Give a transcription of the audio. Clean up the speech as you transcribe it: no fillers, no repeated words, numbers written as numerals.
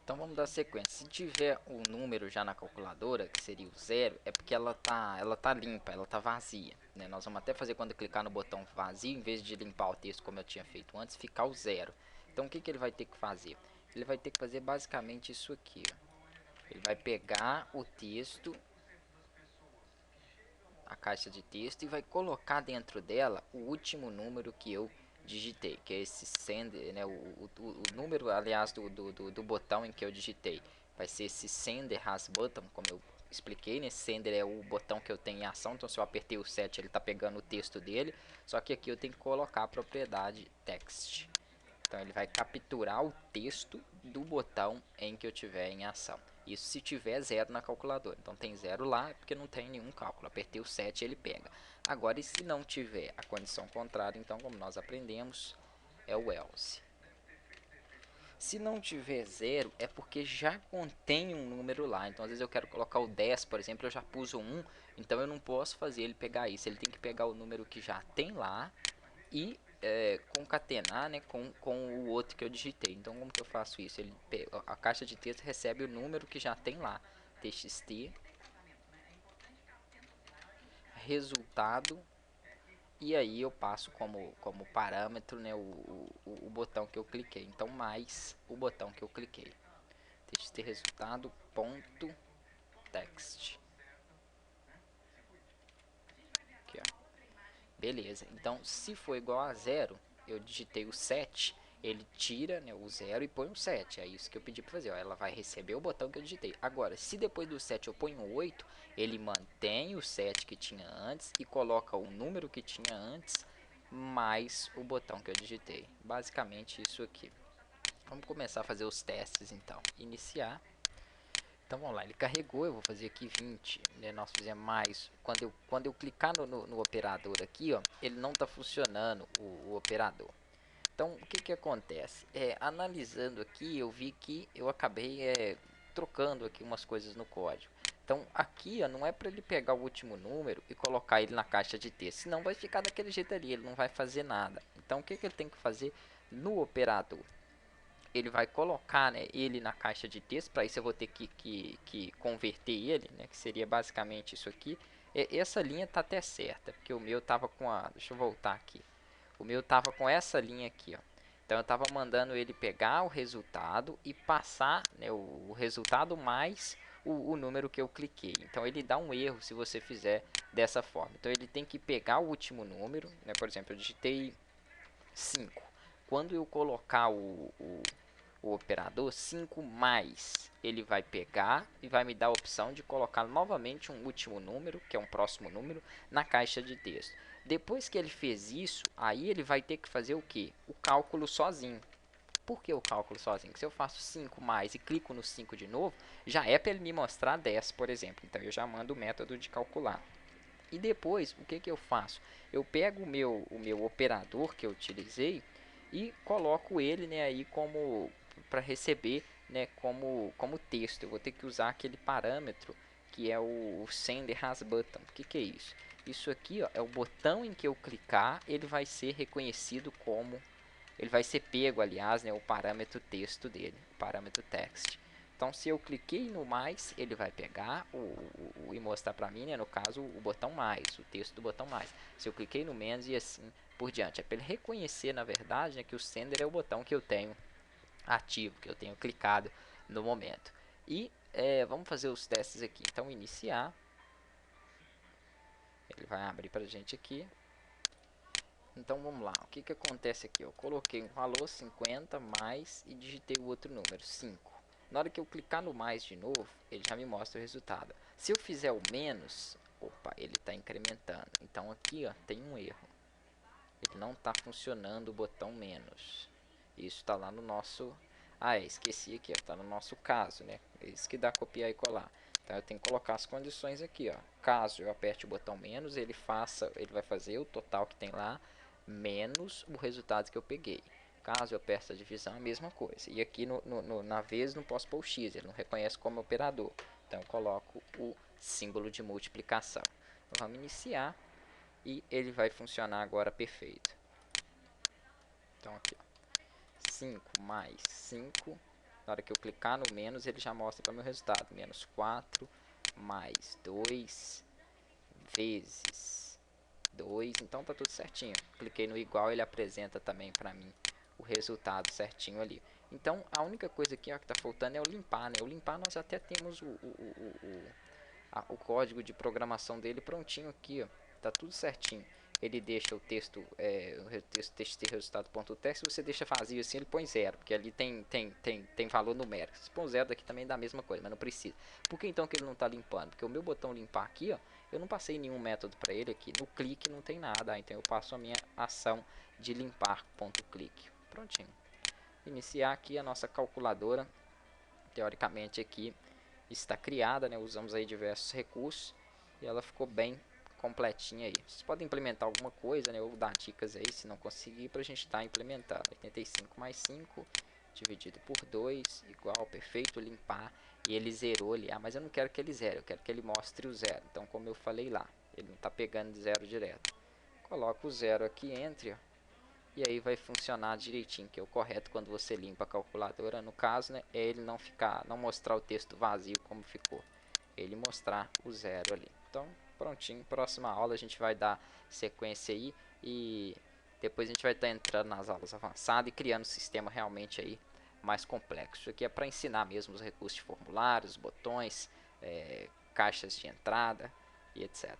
Então vamos dar sequência. Se tiver um número já na calculadora, que seria o zero, é porque ela tá limpa, ela tá vazia, né? Nós vamos até fazer quando clicar no botão vazio, em vez de limpar o texto como eu tinha feito antes, ficar o zero. Então o que ele vai ter que fazer? Ele vai ter que fazer basicamente isso aqui, ó. Ele vai pegar o texto, a caixa de texto, e vai colocar dentro dela o último número que eu digitei, que é esse sender, né, o número, aliás, do botão em que eu digitei. Vai ser esse sender has button, como eu expliquei, né? Sender é o botão que eu tenho em ação, então se eu apertei o 7 ele está pegando o texto dele, só que aqui eu tenho que colocar a propriedade text. Então ele vai capturar o texto do botão em que eu tiver em ação. Isso se tiver zero na calculadora. Então tem zero lá porque não tem nenhum cálculo. Apertei o 7 ele pega. Agora, e se não tiver a condição contrária, então como nós aprendemos, é o else. Se não tiver zero, é porque já contém um número lá. Então às vezes eu quero colocar o 10, por exemplo, eu já pus o 1, então eu não posso fazer ele pegar isso. Ele tem que pegar o número que já tem lá e concatenar, né, com o outro que eu digitei. Então como que eu faço isso? A caixa de texto recebe o número que já tem lá, txt resultado, e aí eu passo como parâmetro, né, o botão que eu cliquei. Então mais o botão que eu cliquei, txt resultado ponto text. Aqui, ó. Beleza, então se for igual a zero, eu digitei o 7, ele tira, né, o 0 e põe o 7. É isso que eu pedi para fazer, ó. Ela vai receber o botão que eu digitei. Agora, se depois do 7 eu ponho o 8, ele mantém o 7 que tinha antes e coloca o número que tinha antes mais o botão que eu digitei. Basicamente isso aqui. Vamos começar a fazer os testes então. Iniciar. Então vamos lá, ele carregou, eu vou fazer aqui 20, né, nós fizemos mais. Quando eu clicar no operador aqui, ó, ele não está funcionando o operador. Então o que acontece? Analisando aqui, eu vi que eu acabei trocando aqui umas coisas no código. Então aqui, ó, não é para ele pegar o último número e colocar ele na caixa de texto, senão vai ficar daquele jeito ali, ele não vai fazer nada. Então o que ele tem que fazer no operador? Ele vai colocar, né, ele na caixa de texto. Para isso eu vou ter que converter ele, né, que seria basicamente isso aqui. Essa linha tá até certa, porque o meu tava com a... Deixa eu voltar aqui. O meu tava com essa linha aqui, ó. Então eu tava mandando ele pegar o resultado e passar, né, o resultado mais o número que eu cliquei. Então ele dá um erro se você fizer dessa forma. Então ele tem que pegar o último número, né, por exemplo, eu digitei 5. Quando eu colocar o operador 5 mais, ele vai pegar e vai me dar a opção de colocar novamente um último número, que é um próximo número, na caixa de texto. Depois que ele fez isso, aí ele vai ter que fazer o que? O cálculo sozinho. Por que o cálculo sozinho? Se eu faço 5 mais e clico no 5 de novo, já é para ele me mostrar 10, por exemplo. Então eu já mando o método de calcular. E depois, o que eu faço? Eu pego o meu operador que eu utilizei e coloco ele, né, aí como para receber, né, como texto. Eu vou ter que usar aquele parâmetro que é o sender has button. O que é isso? Isso aqui, ó, é o botão em que eu clicar, ele vai ser reconhecido como, ele vai ser pego, aliás, né, o parâmetro texto dele, o parâmetro text. Então, se eu cliquei no mais, ele vai pegar e mostrar para mim, né, no caso, o botão mais, o texto do botão mais. Se eu cliquei no menos e assim por diante. É para ele reconhecer, na verdade, né, que o sender é o botão que eu tenho ativo, que eu tenho clicado no momento. E vamos fazer os testes aqui. Então, iniciar. Ele vai abrir para a gente aqui. Então vamos lá, o que acontece aqui? Eu coloquei um valor 50 mais e digitei o outro número, 5. Na hora que eu clicar no mais de novo, ele já me mostra o resultado. Se eu fizer o menos, opa, ele está incrementando. Então aqui, ó, tem um erro. Ele não está funcionando o botão menos. Isso está lá no nosso... esqueci aqui, está no nosso caso, né? Isso que dá copiar e colar. Então eu tenho que colocar as condições aqui, ó. Caso eu aperte o botão menos, ele vai fazer o total que tem lá menos o resultado que eu peguei. Caso eu aperte a divisão, a mesma coisa. E aqui na vez não posso pôr o x, ele não reconhece como operador. Então eu coloco o símbolo de multiplicação. Então, vamos iniciar e ele vai funcionar agora perfeito. Então aqui, ó, 5 mais 5 Na hora que eu clicar no menos, ele já mostra para o meu resultado. Menos 4 mais 2 vezes 2. Então tá tudo certinho. Cliquei no igual, ele apresenta também para mim o resultado certinho ali. Então a única coisa aqui ó, que tá faltando é o limpar, né? O limpar nós até temos o código de programação dele prontinho aqui, ó. Tá tudo certinho. Ele deixa o texto, o texto txt resultado.txt, você deixa vazio assim, ele põe zero, porque ali tem valor numérico. Se põe zero daqui também dá a mesma coisa, mas não precisa. Por que então que ele não está limpando? Porque o meu botão limpar aqui, ó, eu não passei nenhum método para ele aqui. No clique não tem nada, então eu passo a minha ação de limpar ponto clique. Prontinho. Iniciar aqui a nossa calculadora. Teoricamente aqui está criada, né? Usamos aí diversos recursos e ela ficou bem completinha aí. Vocês podem implementar alguma coisa, né? Ou dar dicas aí se não conseguir para a gente estar implementando. 85 mais 5 dividido por 2 igual, perfeito, limpar. E ele zerou ali. Ah, mas eu não quero que ele zere, eu quero que ele mostre o zero. Então, como eu falei lá, ele não está pegando de zero direto. Coloco o zero aqui entre, ó, e aí vai funcionar direitinho, que é o correto quando você limpa a calculadora. No caso, né, é ele não mostrar o texto vazio como ficou, ele mostrar o zero ali. Então, prontinho, próxima aula a gente vai dar sequência aí e depois a gente vai estar entrando nas aulas avançadas e criando um sistema realmente aí mais complexo. Isso aqui é para ensinar mesmo os recursos de formulários, botões, caixas de entrada e etc.